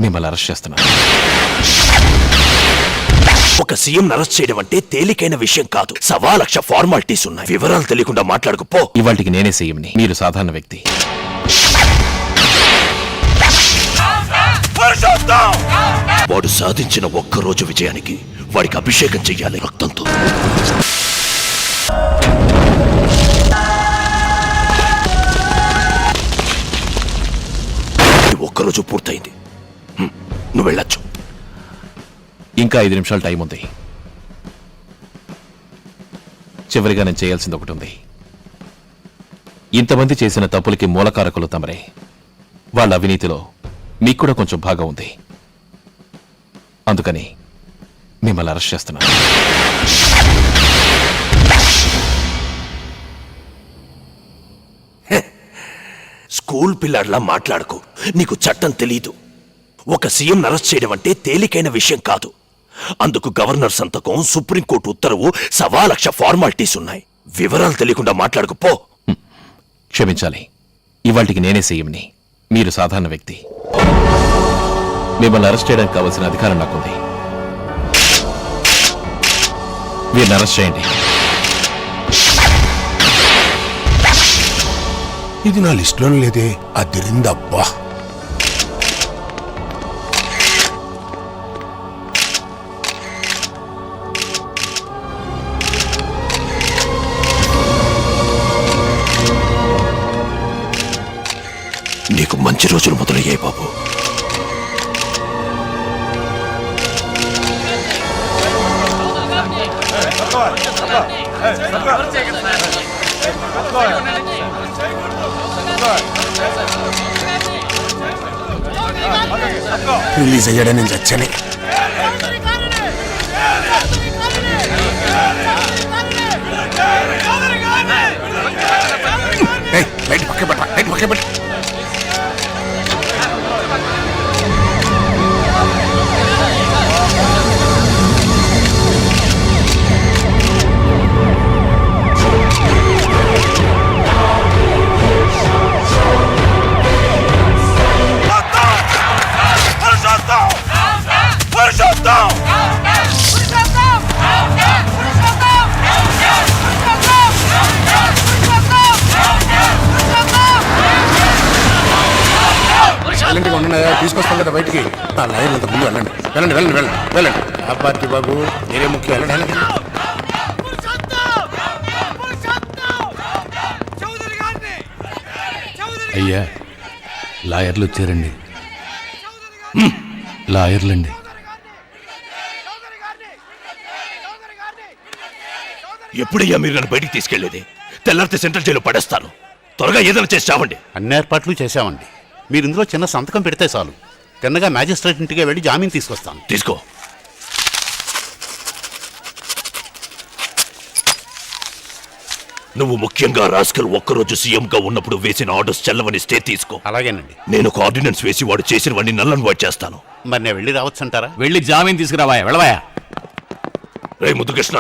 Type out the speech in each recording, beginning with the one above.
మిమ్మల్ని అరెస్ట్ చేస్తున్నాను. ఒక సీఎం అరెస్ట్ చేయడం అంటే తేలికైన విషయం కాదు. 1,00,000 ఫార్మాలిటీస్ ఉన్నాయి. వివరాలు తెలియకుండా మాట్లాడుకుపో. ఇవాళకి నేనే సీఎంని, మీరు సాధారణ వ్యక్తి. వాడు సాధించిన ఒక్కరోజు విజయానికి వాడికి అభిషేకం చెయ్యాలి రక్తంతో. ఒక్కరోజు పూర్తయింది. నువ్వు వెళ్ళొచ్చు. ఇంకా 5 నిమిషాలు టైం ఉంది. చివరిగా నేను చేయాల్సింది ఒకటి ఉంది. ఇంతమంది చేసిన తప్పులకి మూలకారకులు తమరే. వాళ్ళ అవినీతిలో మీకు కూడా కొంచెం భాగం ఉంది. అందుకని మిమ్మల్ని అరెస్ట్ చేస్తున్నాను. స్కూల్ పిల్లాడిలా మాట్లాడుకో. నీకు చట్టం తెలీదు. ఒక సీఎం అరెస్ట్ చేయడం అంటే తేలికైన విషయం కాదు. అందుకు గవర్నర్ సంతకం, సుప్రీంకోర్టు ఉత్తర్వు, 1,00,000 ఫార్మాలిటీస్ ఉన్నాయి. వివరాలు తెలియకుండా మాట్లాడుకుపో. క్షమించాలి, ఇవాళకి నేనే సీఎంని, మీరు సాధారణ వ్యక్తి. మిమ్మల్ని అరెస్ట్ చేయడానికి కావాల్సిన అధికారం నాకుంది. వీరిని అరెస్ట్ చేయండి. ఇది నా లిస్టులోనే లేదే. అదిరిందబ్బా. నీకు మంచి రోజులు మొదలయ్యాయి బాబు. రిలీజ్ అయ్యాడని నేను చచ్చానే. లైట్ పక్క పెట్ట, లైట్ పక్క పెట్ట. తీసుకొస్తాం కదా బయటికి. ఆ లైన్ అంత ముందు వెళ్ళండి, వెళ్ళండి, వెళ్ళండి, వెళ్ళండి, వెళ్ళండి. ఆ పార్టీ బాబు మీరే ముఖ్యం. వెళ్ళండి, వెళ్ళండి. అయ్యా, లాయర్లు వచ్చారండి. లాయర్లండి. ఎప్పుడయ్యా మీరు నన్ను బయటికి తీసుకెళ్లేది? తెల్లారితే సెంట్రల్ జైలు పడేస్తాను. త్వరగా ఏదైనా చేసి చావండి. అన్ని ఏర్పాట్లు చేశామండి. మీరు ఇందులో చిన్న సంతకం పెడితే చాలు. తిన్నగా మ్యాజిస్ట్రేట్ ఇంటికి వెళ్ళి జామీన్ తీసుకొస్తాను. తీసుకో. నువ్వు ముఖ్యంగా రాస్కల్ ఒక్కరోజు సీఎంగా ఉన్నప్పుడు వేసిన ఆర్డర్స్ చెల్లవని స్టే తీసుకో. అలాగేనండి. నేను ఒక ఆర్డినెన్స్ వేసి వాడు చేసినవన్నీ నల్లని వాడు చేస్తాను. మరి నేను వెళ్ళి రావచ్చు అంటారా? వెళ్ళి జామీన్ తీసుకురావాయా, వెళ్ళవాయా? రే ముద్దుకృష్ణ,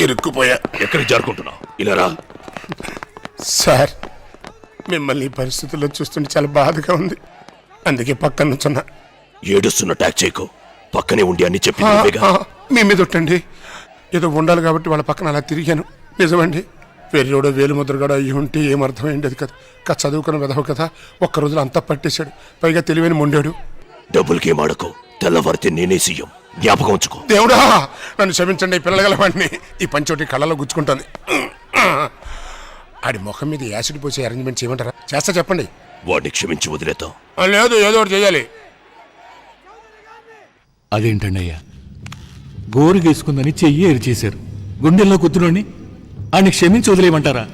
ఇరుక్కుపోయా. ఎక్కడికి జారుకుంటున్నావు? ఇలా రా. సార్, మిమ్మల్ని ఈ పరిస్థితుల్లో చూస్తుంటే చాలా బాధగా ఉంది. అందుకే పక్కన నుంచున్నా. ఏడుస్తున్న ట్యాక్ చేయకు. పక్కనే ఉండి అని చెప్పి మీ మీద ఒట్టండి. ఏదో ఉండాలి కాబట్టి వాళ్ళ పక్కన అలా తిరిగాను. నిజమండి. వేరేడో వేలు ముద్రగాడో అయ్యి ఉంటే ఏమర్థమైంది అది కదా. చదువుకున్న విధవ కదా. ఒక్క రోజులో అంతా పట్టేశాడు. పైగా తెలివైన మొండాడు. డబ్బులకి ఏమాడకు. తెల్లవారితే నేనే సీఎం. జ్ఞాపకం ఉంచుకో. దేవుడా, నన్ను క్షమించండి. పిల్లగలవాడిని. ఈ పంచోటి కళ్ళలో గుచ్చుకుంటుంది. ఆడి ముఖం మీద యాసిడ్ పోసే అరేంజ్మెంట్ చేయమంటారా? చేస్తా, చెప్పండి. వాడిని క్షమించి వదిలేతాం. లేదు, ఏదో ఒకటి చేయాలి. అదేంటండి అయ్యా, గోరు గీసుకుందని చెయ్యి ఎరిచేశారు. గుండెల్లో కుత్తునోని ఆడిని క్షమించి వదిలేయమంటారా?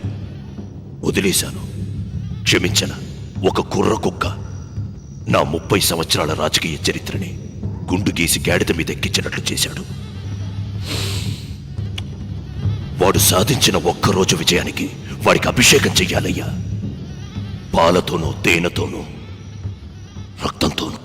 వదిలేశాను. క్షమించన. ఒక కుర్ర కుక్క నా 30 సంవత్సరాల రాజకీయ చరిత్రని గుండు గీసి గాడిద మీద ఎక్కించినట్లు చేశాడు. వాడు సాధించిన ఒక్కరోజు విజయానికి వాడికి అభిషేకం చెయ్యాలయ్యా. పాలతోనూ, తేనెతోనూ, రక్తంతోనూ.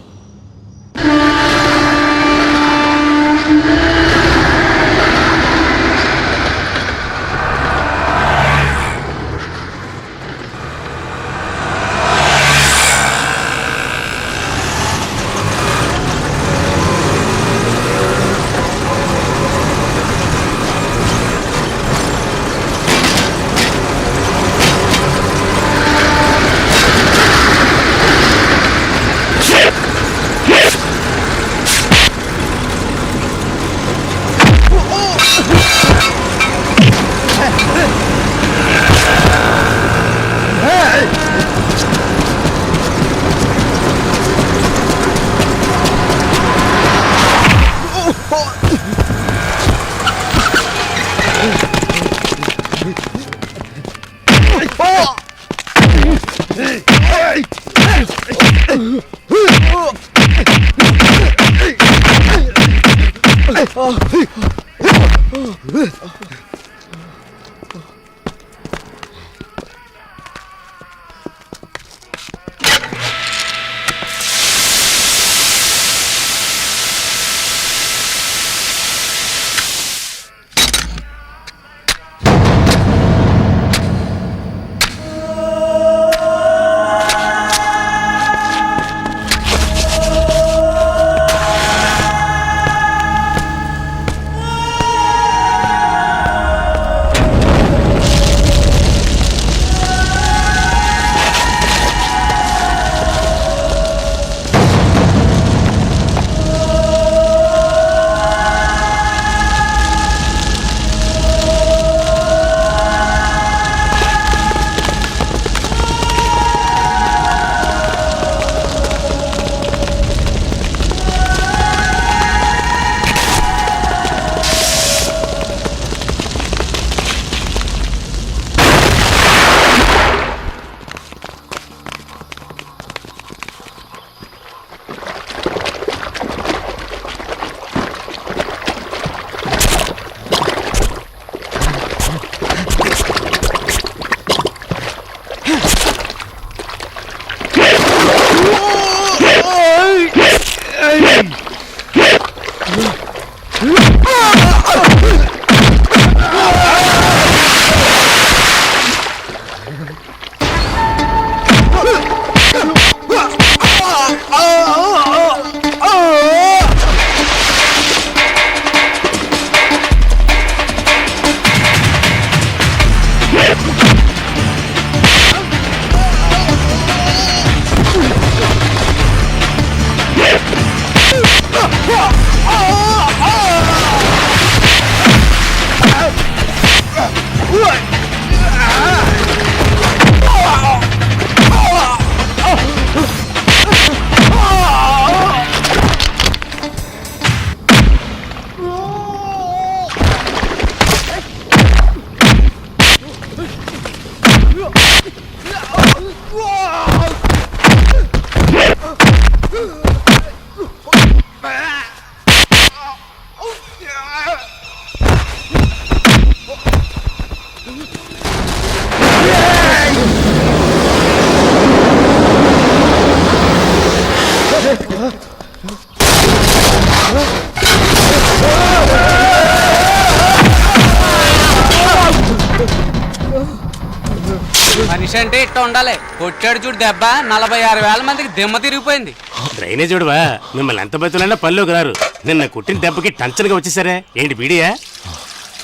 మనిషి అంటే ఇట్ట ఉండాలి. కొట్టాడు చూడు దెబ్బ 46,000 మందికి దిమ్మ తిరిగిపోయింది. డ్రైనేజ్ చూడవా, మిమ్మల్ని ఎంత బతులైనా పనిలోకి రారు. నిన్న కుట్టిన దెబ్బకి టంచలుగా వచ్చేసారే, ఏంటి బీడియా?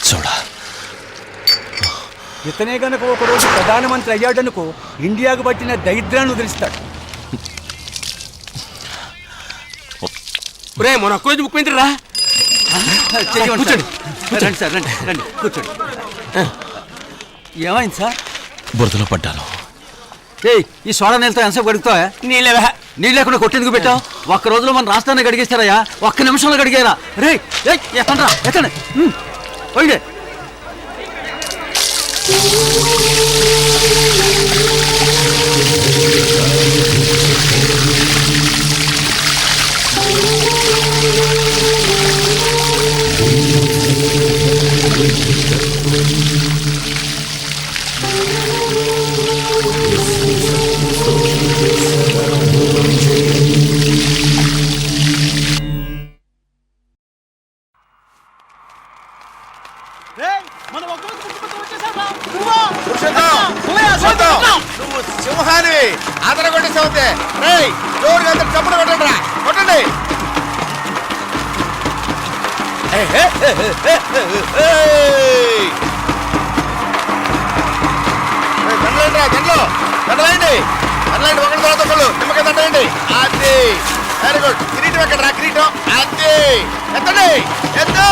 చూడా, ఇతనే గనక ఒకరోజు ప్రధానమంత్రి అయ్యాడనుకో ఇండియాకు పట్టిన దరిద్రాన్ని వదిలిస్తాడు. రే మన ఒక్కరోజు ముఖ్యమంత్రి రా. కూర్చోండి. రండి సార్, రండి రండి కూర్చోండి. ఏమైంది సార్? బురదలో పడ్డాను. ఈ సోడా నీళ్ళతో ఎంతసేపు గడుగుతావా? నీళ్ళవా? నీళ్ళు లేకుండా కొట్టేందుకు పెట్టావు? ఒక్క రోజులో మన రాష్ట్రాన్ని గడిగేస్తారయ్యా, ఒక్క నిమిషంలో గడిగేరా. రే ఎక్కండి రా, ఎక్కండి పోయిండే. నువ్వు సింహానివి, ఆదర కొట్టేసావుతే. జోరుగా చప్పుడు కొట్టండి రా, కొట్టండి. దండలేండి రా, దండలేండి ఒకటి తర్వాత ఒకళ్ళు నిమ్మకాయ దండలేండి. అది వెరీ గుడ్. కిరీటం ఎక్కడ రా, కిరీటం అది ఎత్తండి, ఎత్తు.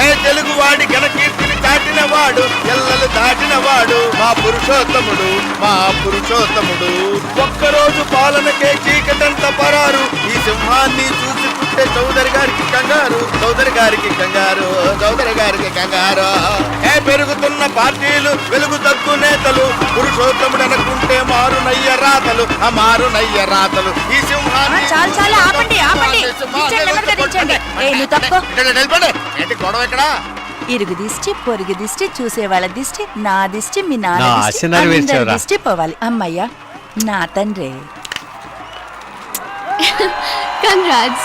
ఏ తెలుగు వాడి ఘనకీర్తిని దాటినవాడు, ఎల్లలు దాటినవాడు మా పురుషోత్తముడు, మా పురుషోత్తముడు. ఒక్కరోజు పాలనకే చీకటంత పరారు, ఈ సింహాన్ని చూసి పుట్టే చౌదరి గారికి కంగారు, చౌదరి గారికి కంగారు, చౌదరి గారికి కంగారు. ఏ పెరుగుతున్న పార్టీలు, వెలుగు తగ్గు నేతలు, పురుషోత్తముడు అనుకుంటే మారు నయ్య రాతలు, ఆ మారు నయ్య రాతలు. ఈ సింహాన్ని చాలా ఆపండి ఆపండి. దించండి, నెమ్మదిగా దించండి. నువ్వు తప్పుకో. వెళ్ళిపోండి. ఏంటి గొడవ ఇక్కడ? ఇరుగు దిష్టి పొరుగు దిష్టి చూసేవాళ్ళ దిష్టి నా దిష్టి మీ నాన్న నా దిష్టి, ఆశ నెరవేర్చావురా. అందరి దిష్టి పోవాలి. అమ్మయ్యా నా తండ్రి. Congrats.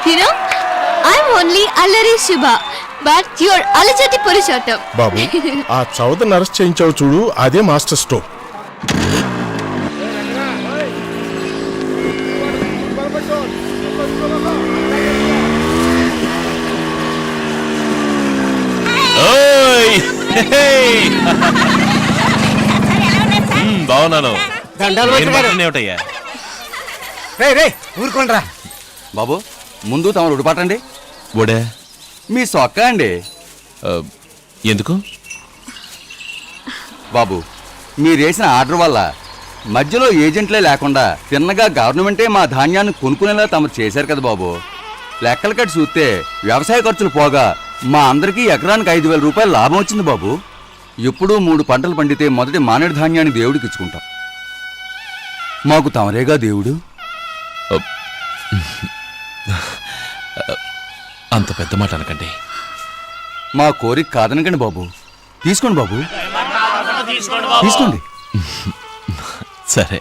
You know, I'm only Allari Shubha, but you're Alachati Purushotam. బాబు ఆ చౌదరిని అరెస్ట్ చేయించావు చూడు, అదే మాస్టర్ స్ట్రోక్. ఓయ్! హే! బాగున్నాను. ఏమిటయ్యా? ఊరుకోండ్రా బాబు. ముందు తమరు ఉడిపాటండి. ఒడే మీ సొక్క అండి ఎందుకు? బాబు, మీరేసిన ఆర్డర్ వల్ల మధ్యలో ఏజెంట్లే లేకుండా తిన్నగా గవర్నమెంటే మా ధాన్యాన్ని కొనుక్కునేలా తమరు చేశారు కదా బాబు. లెక్కలు కట్టి చూస్తే వ్యవసాయ ఖర్చులు పోగా మా అందరికీ ఎకరానికి 5,000 రూపాయలు లాభం వచ్చింది బాబు. ఎప్పుడూ 3 పంటలు పండితే మొదటి మానేడు ధాన్యాన్ని దేవుడికి ఇచ్చుకుంటాం. మాకు తమరేగా దేవుడు. అంత పెద్ద మాట అనకండి. మా కోరిక కాదనకండి బాబు. తీసుకోండి బాబు, తీసుకోండి. సరే.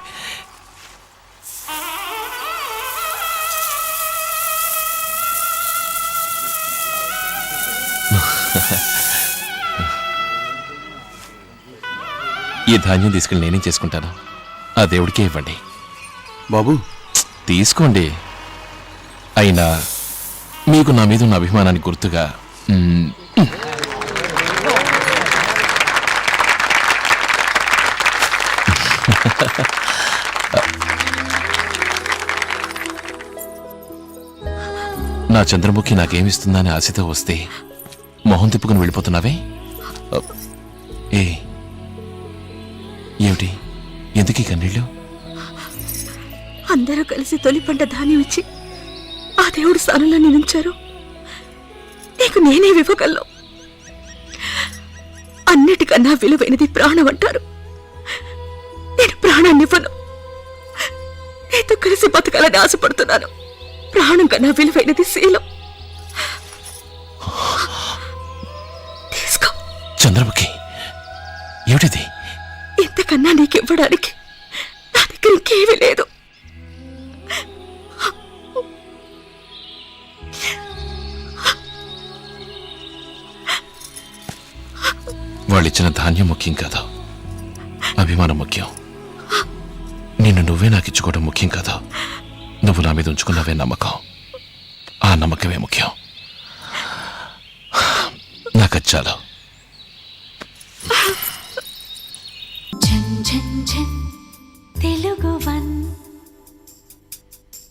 ఈ ధాన్యం తీసుకెళ్ళి నేనేం చేసుకుంటాను? ఆ దేవుడికే ఇవ్వండి బాబు. తీసుకోండి. అయినా మీకు నా మీద ఉన్న అభిమానానికి గుర్తుగా నా చంద్రముఖి నాకేమిస్తుందని ఆశతో వస్తే మొహం తిప్పుకుని వెళ్ళిపోతున్నావే? ఏమిటి? ఎందుకీ కన్నీళ్ళు? అందరూ కలిసి తొలి పంట ధాన్యం ఇచ్చి ఆ దేవుడు స్థానంలో నిలిచారు. నీకు నేనే వివ్వగలను. అన్నిటికన్నా విలువైనది ప్రాణం అంటారు. నేను ప్రాణాన్ని ఇవ్వను. నీతో కలిసి బతకాలని ఆశపడుతున్నాను. ప్రాణం కన్నా విలువైనది శీలం. తీసుకో. చంద్రముఖి, ఏమిటిది? ఇంతకన్నా నీకు ఇవ్వడానికి నా దగ్గర ఇంకేమీ లేదు. వాళ్ళిచ్చిన ధాన్యం ముఖ్యం కాదు, అభిమానం ముఖ్యం. నిన్ను నువ్వే నాకు ఇచ్చుకోవడం ముఖ్యం కాదు, నువ్వు నా మీద ఉంచుకున్నవే నమ్మకం. ఆ నమ్మకమే ముఖ్యం. నాకు చాలు.